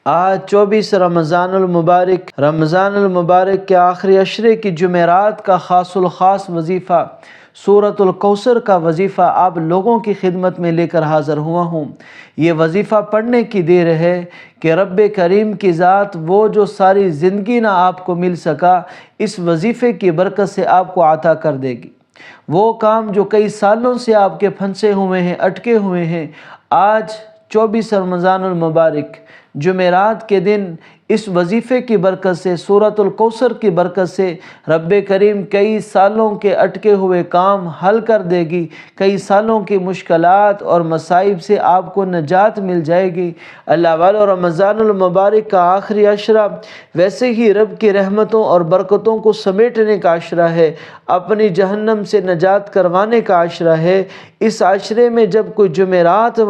آج 24 رمضان المبارک کے آخری عشرے کی جمعرات کا خاص الخاص وظیفہ سورۃ الکوثر کا وظیفہ آپ لوگوں کی خدمت میں لے کر حاضر ہوا ہوں۔ یہ وظیفہ پڑھنے کی دیر ہے کہ رب کریم کی ذات وہ جو ساری زندگی نہ آپ کو مل سکا، اس وظیفے کی برکت سے آپ کو عطا کر دے گی۔ وہ کام جو کئی سالوں سے آپ کے پھنسے ہوئے ہیں، اٹکے ہوئے ہیں، آج 24 رمضان المبارک جمعرات کے دن اس وظیفے کی برکت سے، سورۃ الکوثر کی برکت سے رب کریم کئی سالوں کے اٹکے ہوئے کام حل کر دے گی، کئی سالوں کی مشکلات اور مصائب سے آپ کو نجات مل جائے گی۔ اللہ والو، رمضان المبارک کا آخری عشرہ ویسے ہی رب کی رحمتوں اور برکتوں کو سمیٹنے کا عشرہ ہے، اپنی جہنم سے نجات کروانے کا عشرہ ہے۔ اس عشرے میں جب کوئی جمعرات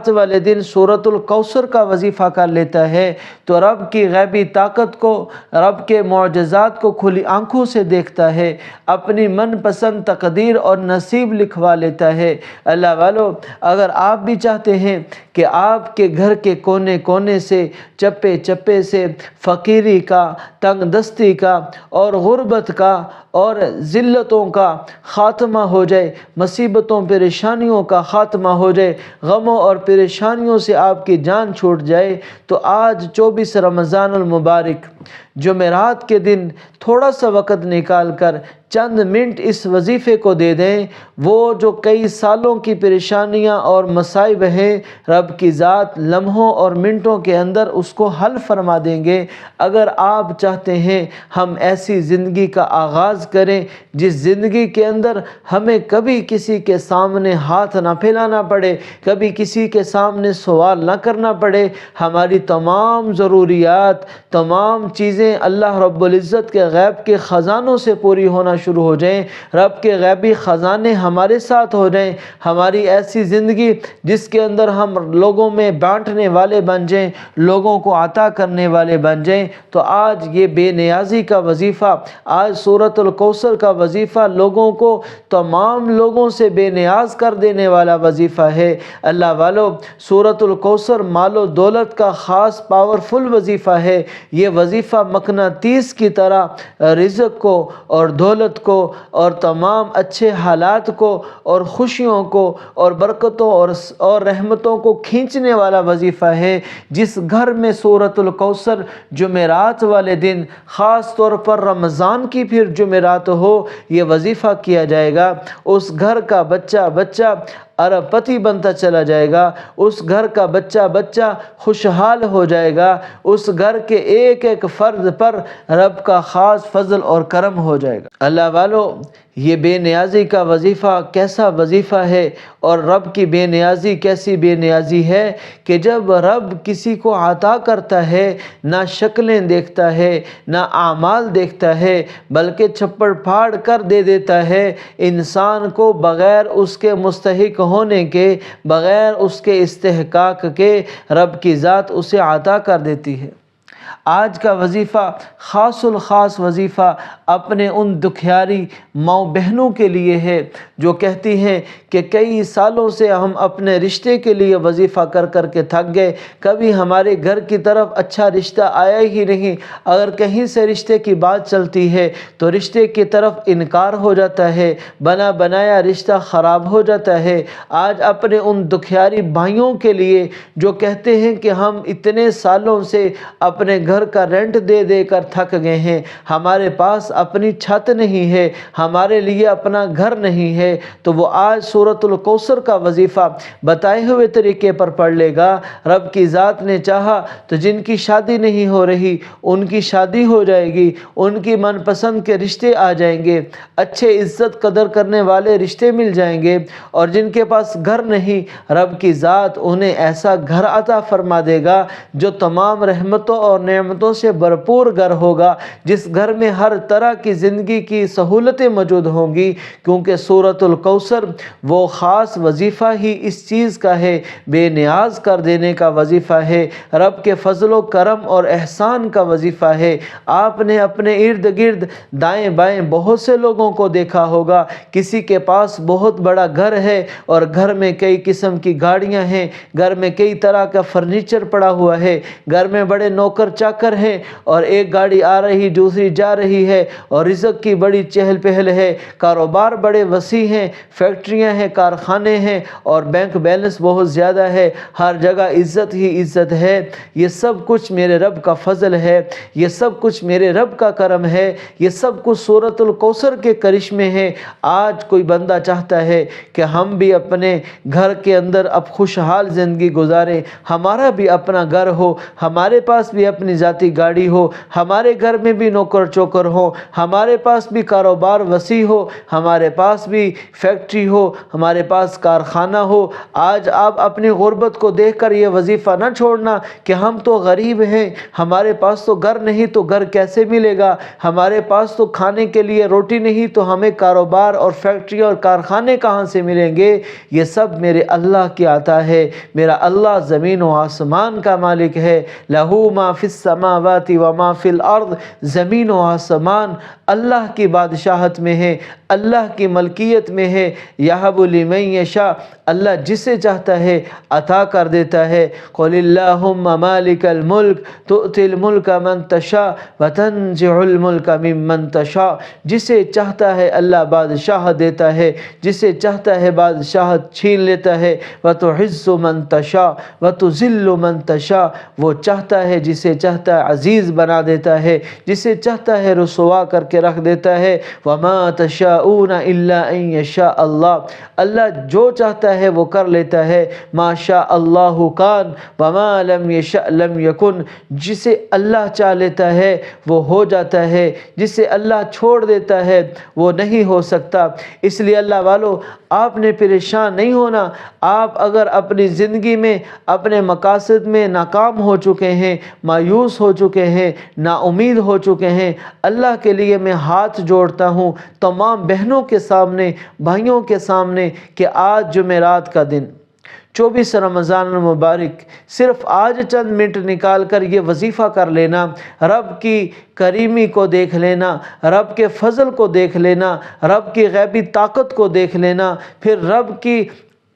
والے دن سورۃ الکوثر کا وظیفہ کر لیتا ہے تو رب کی غیبی طاقت کو، رب کے معجزات کو کھلی آنکھوں سے دیکھتا ہے، اپنی من پسند تقدیر اور نصیب لکھوا لیتا ہے۔ اللہ والو، اگر آپ بھی چاہتے ہیں کہ آپ کے گھر کے کونے کونے سے، چپے چپے سے فقیری کا، تنگ دستی کا اور غربت کا اور ذلتوں کا خاتمہ ہو جائے، مصیبتوں پریشانیوں کا خاتمہ ہو جائے، غموں اور پریشانیوں سے آپ کی جان چھوٹ جائے، تو آج 24 رمضان المبارک جمعرات کے دن تھوڑا سا وقت نکال کر چند منٹ اس وظیفے کو دے دیں۔ وہ جو کئی سالوں کی پریشانیاں اور مصائب ہیں، رب کی ذات لمحوں اور منٹوں کے اندر اس کو حل فرما دیں گے۔ اگر آپ چاہتے ہیں ہم ایسی زندگی کا آغاز کریں جس زندگی کے اندر ہمیں کبھی کسی کے سامنے ہاتھ نہ پھیلانا پڑے، کبھی کسی کے سامنے سوال نہ کرنا پڑے، ہماری تمام ضروریات، تمام چیزیں اللہ رب العزت کے غیب کے خزانوں سے پوری ہونا شروع ہو جائیں، رب کے غیبی خزانے ہمارے ساتھ ہو جائیں، ہماری ایسی زندگی جس کے اندر ہم لوگوں میں بانٹنے والے بن جائیں، لوگوں کو عطا کرنے والے بن جائیں، تو آج یہ بے نیازی کا وظیفہ، آج سورۃ الکوثر کا وظیفہ لوگوں کو، تمام لوگوں سے بے نیاز کر دینے والا وظیفہ ہے۔ اللہ والو، سورۃ الکوثر مال و دولت کا خاص پاورفل وظیفہ ہے۔ یہ وظیفہ مقناطیس کی طرح رزق کو اور دولت کو اور تمام اچھے حالات کو اور خوشیوں کو اور برکتوں اور رحمتوں کو کھینچنے والا وظیفہ ہے۔ جس گھر میں سورۃ الکوثر جمعرات والے دن، خاص طور پر رمضان کی پھر جمعرات ہو، یہ وظیفہ کیا جائے گا، اس گھر کا بچہ ارب پتی بنتا چلا جائے گا، اس گھر کا بچہ خوشحال ہو جائے گا، اس گھر کے ایک ایک فرد پر رب کا خاص فضل اور کرم ہو جائے گا۔ اللہ والو، یہ بے نیازی کا وظیفہ کیسا وظیفہ ہے، اور رب کی بے نیازی کیسی بے نیازی ہے کہ جب رب کسی کو عطا کرتا ہے، نہ شکلیں دیکھتا ہے، نہ اعمال دیکھتا ہے، بلکہ چھپڑ پھاڑ کر دے دیتا ہے انسان کو، بغیر اس کے مستحق ہونے کے، بغیر اس کے استحقاق کے، رب کی ذات اسے عطا کر دیتی ہے۔ آج کا وظیفہ خاص الخاص وظیفہ اپنے ان دکھیاری ماؤں بہنوں کے لیے ہے جو کہتی ہیں کہ کئی سالوں سے ہم اپنے رشتے کے لیے وظیفہ کر کر کے تھک گئے، کبھی ہمارے گھر کی طرف اچھا رشتہ آیا ہی نہیں، اگر کہیں سے رشتے کی بات چلتی ہے تو رشتے کی طرف انکار ہو جاتا ہے، بنا بنایا رشتہ خراب ہو جاتا ہے۔ آج اپنے ان دکھیاری بھائیوں کے لیے جو کہتے ہیں کہ ہم اتنے سالوں سے اپنے گھر کا رینٹ دے دے کر تھک گئے ہیں، ہمارے پاس اپنی چھت نہیں ہے، ہمارے لیے اپنا گھر نہیں ہے، تو وہ آج سورۃ الکوثر کا وظیفہ بتائے ہوئے طریقے پر پڑھ لے گا۔ رب کی ذات نے چاہا تو جن کی شادی نہیں ہو رہی ان کی شادی ہو جائے گی، ان کی من پسند کے رشتے آ جائیں گے، اچھے عزت قدر کرنے والے رشتے مل جائیں گے، اور جن کے پاس گھر نہیں، رب کی ذات انہیں ایسا گھر عطا فرما دے گا جو تمام رحمتوں اور نعمتوں سے بھرپور گھر ہوگا، جس گھر میں ہر طرح طرح کی زندگی کی سہولتیں موجود ہوں گی، کیونکہ سورۃ الکوثر وہ خاص وظیفہ ہی اس چیز کا ہے، بے نیاز کر دینے کا وظیفہ ہے، رب کے فضل و کرم اور احسان کا وظیفہ ہے۔ آپ نے اپنے ارد گرد دائیں بائیں بہت سے لوگوں کو دیکھا ہوگا، کسی کے پاس بہت بڑا گھر ہے اور گھر میں کئی قسم کی گاڑیاں ہیں، گھر میں کئی طرح کا فرنیچر پڑا ہوا ہے، گھر میں بڑے نوکر چاکر ہیں، اور ایک گاڑی آ رہی دوسری جا رہی ہے، اور رزق کی بڑی چہل پہل ہے، کاروبار بڑے وسیع ہیں، فیکٹریاں ہیں، کارخانے ہیں، اور بینک بیلنس بہت زیادہ ہے، ہر جگہ عزت ہی عزت ہے۔ یہ سب کچھ میرے رب کا فضل ہے، یہ سب کچھ میرے رب کا کرم ہے، یہ سب کچھ سورۃ الکوثر کے کرشمے ہیں۔ آج کوئی بندہ چاہتا ہے کہ ہم بھی اپنے گھر کے اندر اب خوشحال زندگی گزاریں، ہمارا بھی اپنا گھر ہو، ہمارے پاس بھی اپنی ذاتی گاڑی ہو، ہمارے گھر میں بھی نوکر چوکر ہو، ہمارے پاس بھی کاروبار وسیع ہو، ہمارے پاس بھی فیکٹری ہو، ہمارے پاس کارخانہ ہو۔ آج آپ اپنی غربت کو دیکھ کر یہ وظیفہ نہ چھوڑنا کہ ہم تو غریب ہیں، ہمارے پاس تو گھر نہیں تو گھر کیسے ملے گا، ہمارے پاس تو کھانے کے لیے روٹی نہیں تو ہمیں کاروبار اور فیکٹری اور کارخانے کہاں سے ملیں گے۔ یہ سب میرے اللہ کی عطا ہے۔ میرا اللہ زمین و آسمان کا مالک ہے۔ لہو ما فی السماوات و ما فی الارض، زمین و آسمان اللہ کی بادشاہت میں ہے، اللہ کی ملکیت میں ہے۔ یہب لمن یشاء، اللہ جسے چاہتا ہے عطا کر دیتا ہے۔ قل اللہم مالک الملک تؤتی الملک من تشاء وتنزع الملک ممن تشاء، جسے چاہتا ہے اللہ بادشاہ دیتا ہے، جسے چاہتا ہے بادشاہت چھین لیتا ہے۔ وتعز من تشاء وتذل من تشاء، وہ چاہتا ہے جسے چاہتا ہے عزیز بنا دیتا ہے، جسے چاہتا ہے رسوا کر کے رکھ دیتا ہے۔ وما تشاءون الا ان یشاء اللہ، اللہ جو چاہتا ہے وہ کر لیتا ہے۔ ما شاء اللہ کان وما لم یشاء لم یکن، جسے اللہ چاہ لیتا ہے وہ ہو جاتا ہے، جسے اللہ چھوڑ دیتا ہے وہ نہیں ہو سکتا۔ اس لیے اللہ والو، آپ نے پریشان نہیں ہونا۔ آپ اگر اپنی زندگی میں اپنے مقاصد میں ناکام ہو چکے ہیں، مایوس ہو چکے ہیں، نا امید ہو چکے ہیں، اللہ کے لیے میں ہاتھ جوڑتا ہوں تمام بہنوں کے سامنے، بھائیوں کے سامنے، کہ آج جمعرات کا دن 24 رمضان المبارک، صرف آج چند منٹ نکال کر یہ وظیفہ کر لینا، رب کی کریمی کو دیکھ لینا، رب کے فضل کو دیکھ لینا، رب کی غیبی طاقت کو دیکھ لینا، پھر رب کی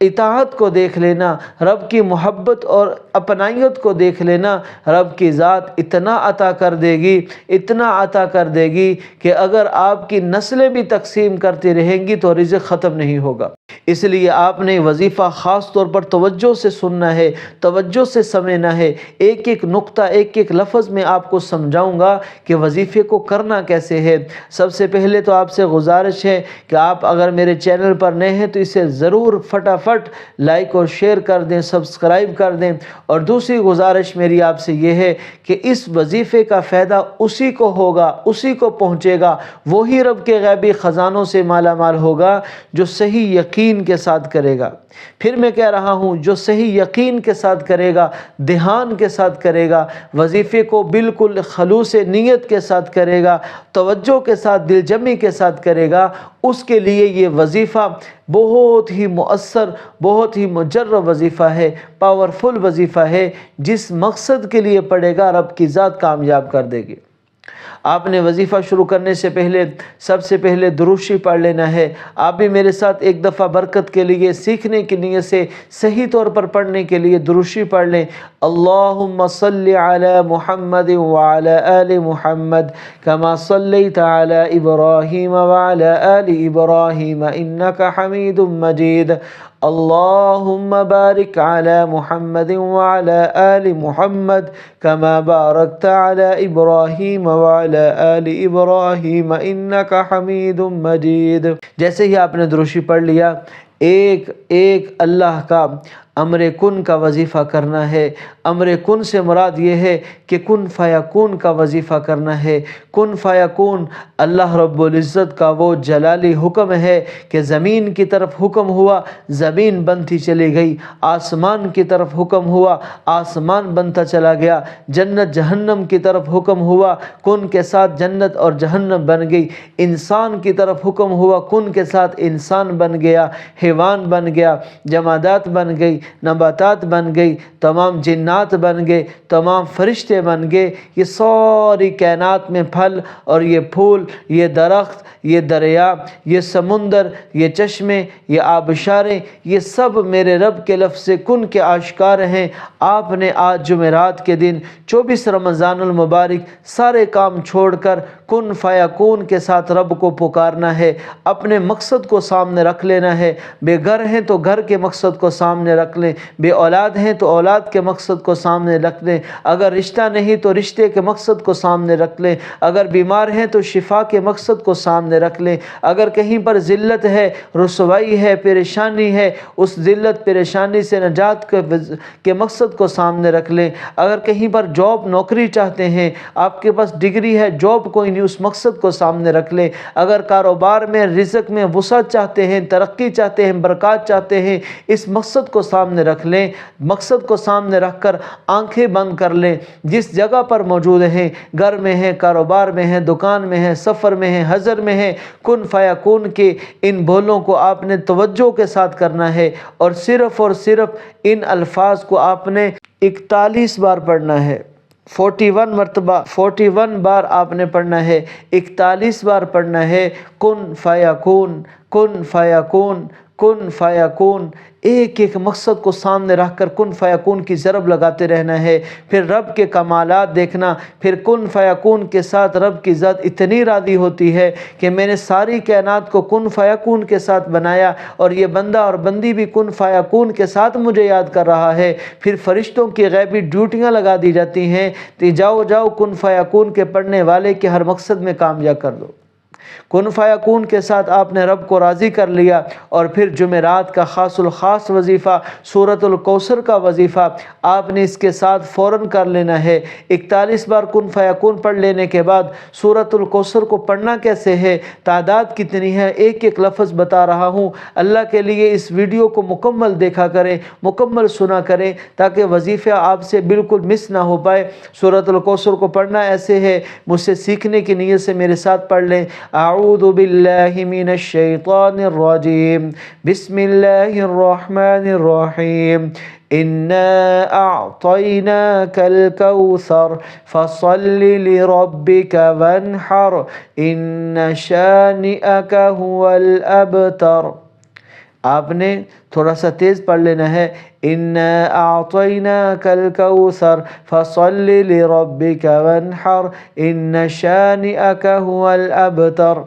اطاعت کو دیکھ لینا، رب کی محبت اور اپنائیت کو دیکھ لینا۔ رب کی ذات اتنا عطا کر دے گی، اتنا عطا کر دے گی کہ اگر آپ کی نسلیں بھی تقسیم کرتی رہیں گی تو رزق ختم نہیں ہوگا۔ اس لیے آپ نے وظیفہ خاص طور پر توجہ سے سننا ہے، توجہ سے سمجھنا ہے۔ ایک ایک نقطہ، ایک ایک لفظ میں آپ کو سمجھاؤں گا کہ وظیفے کو کرنا کیسے ہے۔ سب سے پہلے تو آپ سے گزارش ہے کہ آپ اگر میرے چینل پر نئے ہیں تو اسے ضرور فٹافٹ لائک اور شیئر کر دیں، سبسکرائب کر دیں۔ اور دوسری گزارش میری آپ سے یہ ہے کہ اس وظیفے کا فائدہ اسی کو ہوگا، اسی کو پہنچے گا، وہی رب کے غیبی خزانوں سے مالا مال ہوگا جو صحیح یقین کے ساتھ کرے گا۔ پھر میں کہہ رہا ہوں، جو صحیح یقین کے ساتھ کرے گا، دھیان کے ساتھ کرے گا، وظیفے کو بالکل خلوص نیت کے ساتھ کرے گا، توجہ کے ساتھ، دل جمی کے ساتھ کرے گا، اس کے لیے یہ وظیفہ بہت ہی مؤثر، بہت ہی مجرب وظیفہ ہے، پاورفل وظیفہ ہے۔ جس مقصد کے لیے پڑھے گا رب کی ذات کامیاب کر دے گی۔ آپ نے وظیفہ شروع کرنے سے پہلے سب سے پہلے درود شریف پڑھ لینا ہے۔ آپ بھی میرے ساتھ ایک دفعہ برکت کے لیے، سیکھنے کی نیت سے، صحیح طور پر پڑھنے کے لیے درود شریف پڑھ لیں۔ اللہم صلی علی محمد وعلی آل محمد کما صلیت علی ابراہیم وعلی آل ابراہیم انک حمید مجید۔ اللہم بارک علی محمد وعلی آل محمد کما بارکت علی ابراہیم وعلی آل ابراہیم انک حمید مجید۔ جیسے ہی آپ نے درود شریف پڑھ لیا، ایک ایک اللہ کا امر کن کا وظیفہ کرنا ہے۔ امر کن سے مراد یہ ہے کہ کن فیکون کا وظیفہ کرنا ہے۔ کن فیکون اللہ رب العزت کا وہ جلالی حکم ہے کہ زمین کی طرف حکم ہوا، زمین بنتی چلی گئی، آسمان کی طرف حکم ہوا، آسمان بنتا چلا گیا، جنت جہنم کی طرف حکم ہوا، کن کے ساتھ جنت اور جہنم بن گئی، انسان کی طرف حکم ہوا، کن کے ساتھ انسان بن گیا، حیوان بن گیا، جمادات بن گئی، نباتات بن گئی، تمام جنات بن گئے، تمام فرشتے بن گئے، یہ ساری کائنات میں پھل اور یہ پھول، یہ درخت، یہ دریا، یہ سمندر، یہ چشمے، یہ آبشاریں، یہ سب میرے رب کے لفظ کن کے آشکار ہیں۔ آپ نے آج جمعرات کے دن 24 رمضان المبارک سارے کام چھوڑ کر کن فیکون کے ساتھ رب کو پکارنا ہے، اپنے مقصد کو سامنے رکھ لینا ہے۔ بے گھر ہیں تو گھر کے مقصد کو سامنے رکھ لیں، بے اولاد ہیں تو اولاد کے مقصد کو سامنے رکھ لیں، اگر رشتہ نہیں تو رشتے کے مقصد کو سامنے رکھ لیں، اگر بیمار ہیں تو شفا کے مقصد کو سامنے رکھ لیں، اگر کہیں پر ذلت ہے، رسوائی ہے، پریشانی ہے، اس ذلت پریشانی سے نجات کے مقصد کو سامنے رکھ لیں، اگر کہیں پر جاب نوکری چاہتے ہیں، آپ کے پاس ڈگری ہے، جاب کوئی نہیں، اس مقصد کو سامنے رکھ لیں، اگر کاروبار میں رزق میں وسعت چاہتے ہیں، ترقی چاہتے ہیں، برکات چاہتے ہیں، اس مقصد کو سامنے رکھ لیں۔ مقصد کو سامنے رکھ کر آنکھیں بند کر لیں، جس جگہ پر موجود ہیں، گھر میں ہیں، کاروبار میں ہیں، دکان میں ہیں، سفر میں ہیں، حضر میں ہیں، کن فیکون کے ان بولوں کو آپ نے توجہ کے ساتھ کرنا ہے، اور صرف ان الفاظ کو آپ نے 41 بار پڑھنا ہے، 41 مرتبہ، 41 بار آپ نے پڑھنا ہے، 41 بار پڑھنا ہے، کن فیکون، کن فیکون، کن فیکون، ایک ایک مقصد کو سامنے رکھ کر کن فیکون کی ضرب لگاتے رہنا ہے۔ پھر رب کے کمالات دیکھنا، پھر کن فیکون کے ساتھ رب کی ذات اتنی راضی ہوتی ہے کہ میں نے ساری کائنات کو کن فیکون کے ساتھ بنایا، اور یہ بندہ اور بندی بھی کن فیکون کے ساتھ مجھے یاد کر رہا ہے۔ پھر فرشتوں کی غیبی ڈیوٹیاں لگا دی جاتی ہیں کہ جاؤ جاؤ کن فیکون کے پڑھنے والے کے ہر مقصد میں کامیاب کر دو۔ کن فیکون کے ساتھ آپ نے رب کو راضی کر لیا، اور پھر جمعرات کا خاص الخاص وظیفہ سورۃ الکوثر کا وظیفہ آپ نے اس کے ساتھ فوراً کر لینا ہے۔ 41 بار کن فیکون پڑھ لینے کے بعد سورۃ الکوثر کو پڑھنا کیسے ہے، تعداد کتنی ہے، ایک ایک لفظ بتا رہا ہوں۔ اللہ کے لیے اس ویڈیو کو مکمل دیکھا کریں، مکمل سنا کریں، تاکہ وظیفہ آپ سے بالکل مس نہ ہو پائے۔ سورۃ الکوثر کو پڑھنا ایسے ہے، مجھ سے سیکھنے کی نیت سے میرے ساتھ پڑھ لیں۔ اعوذ باللہ من الشیطان الرجیم، بسم اللہ الرحمن الرحیم، انا اعطیناک الکوثر فصل لربک وانحر ان شانئک هو الابتر۔ آپ نے تھوڑا سا تیز پڑھ لینا ہے، انا اعطیناک الکوثر فصل لربک وانحر ان شانئک هو الابتر۔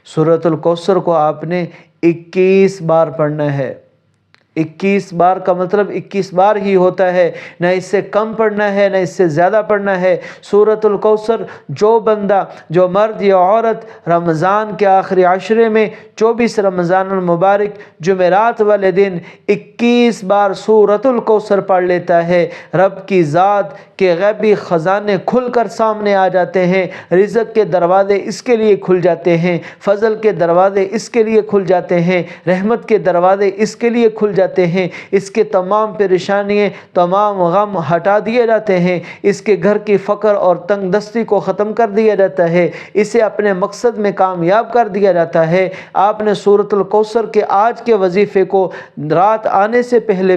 سورۃ الکوثر کو آپ نے 21 بار پڑھنا ہے۔ 21 بار کا مطلب 21 بار ہی ہوتا ہے، نہ اس سے کم پڑھنا ہے، نہ اس سے زیادہ پڑھنا ہے۔ سورۃ الکوثر جو بندہ، جو مرد یا عورت رمضان کے آخری عشرے میں 24 رمضان المبارک جمعرات والے دن 21 بار سورۃ الکوثر پڑھ لیتا ہے، رب کی ذات کے غیبی خزانے کھل کر سامنے آ جاتے ہیں، رزق کے دروازے اس کے لیے کھل جاتے ہیں، فضل کے دروازے اس کے لیے کھل جاتے ہیں، رحمت کے دروازے اس کے لیے کھل جاتے ہیں، اس کے تمام پریشانیاں، تمام غم ہٹا دیے جاتے ہیں، اس کے گھر کی فقر اور تنگ دستی کو ختم کر دیا جاتا ہے، اسے اپنے مقصد میں کامیاب کر دیا جاتا ہے۔ آپ نے سورۃ الکوثر کے آج کے وظیفے کو رات آنے سے پہلے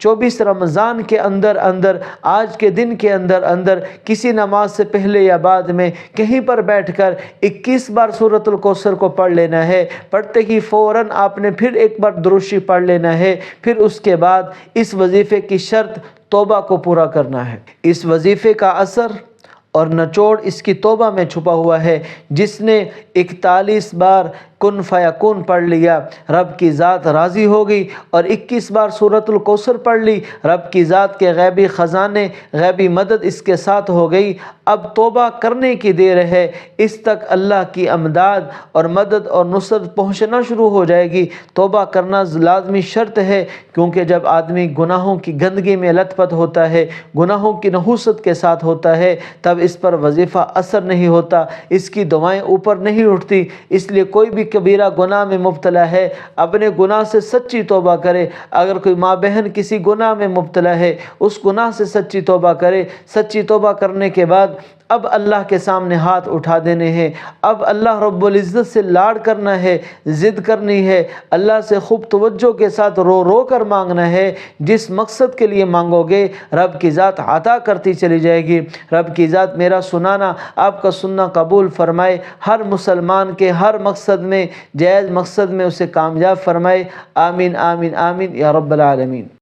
24 رمضان کے اندر آج کے دن کے اندر کسی نماز سے پہلے یا بعد میں کہیں پر بیٹھ کر 21 بار سورۃ الکوثر کو پڑھ لینا ہے۔ پڑھتے ہی فوراً آپ نے پھر ایک بار درود شریف پڑھ لینا ہے۔ پھر اس کے بعد اس وظیفے کی شرط توبہ کو پورا کرنا ہے۔ اس وظیفے کا اثر اور نچوڑ اس کی توبہ میں چھپا ہوا ہے۔ جس نے 41 بار کن فیکون پڑھ لیا، رب کی ذات راضی ہو گئی، اور 21 بار سورۃ الکوثر پڑھ لی، رب کی ذات کے غیبی خزانے، غیبی مدد اس کے ساتھ ہو گئی۔ اب توبہ کرنے کی دیر ہے، اس تک اللہ کی امداد اور مدد اور نصرت پہنچنا شروع ہو جائے گی۔ توبہ کرنا لازمی شرط ہے، کیونکہ جب آدمی گناہوں کی گندگی میں لت پت ہوتا ہے، گناہوں کی نحوست کے ساتھ ہوتا ہے، تب اس پر وظیفہ اثر نہیں ہوتا، اس کی دعائیں اوپر نہیں اٹھتی۔ اس لیے کوئی بھی کبیرہ گناہ میں مبتلا ہے، اپنے گناہ سے سچی توبہ کرے۔ اگر کوئی ماں بہن کسی گناہ میں مبتلا ہے، اس گناہ سے سچی توبہ کرے۔ سچی توبہ کرنے کے بعد اب اللہ کے سامنے ہاتھ اٹھا دینے ہیں، اب اللہ رب العزت سے لاڑ کرنا ہے، ضد کرنی ہے، اللہ سے خوب توجہ کے ساتھ رو رو کر مانگنا ہے۔ جس مقصد کے لیے مانگو گے رب کی ذات عطا کرتی چلی جائے گی۔ رب کی ذات میرا سنانا آپ کا سننا قبول فرمائے، ہر مسلمان کے ہر مقصد میں، جائز مقصد میں اسے کامیاب فرمائے۔ آمین آمین آمین یا رب العالمین۔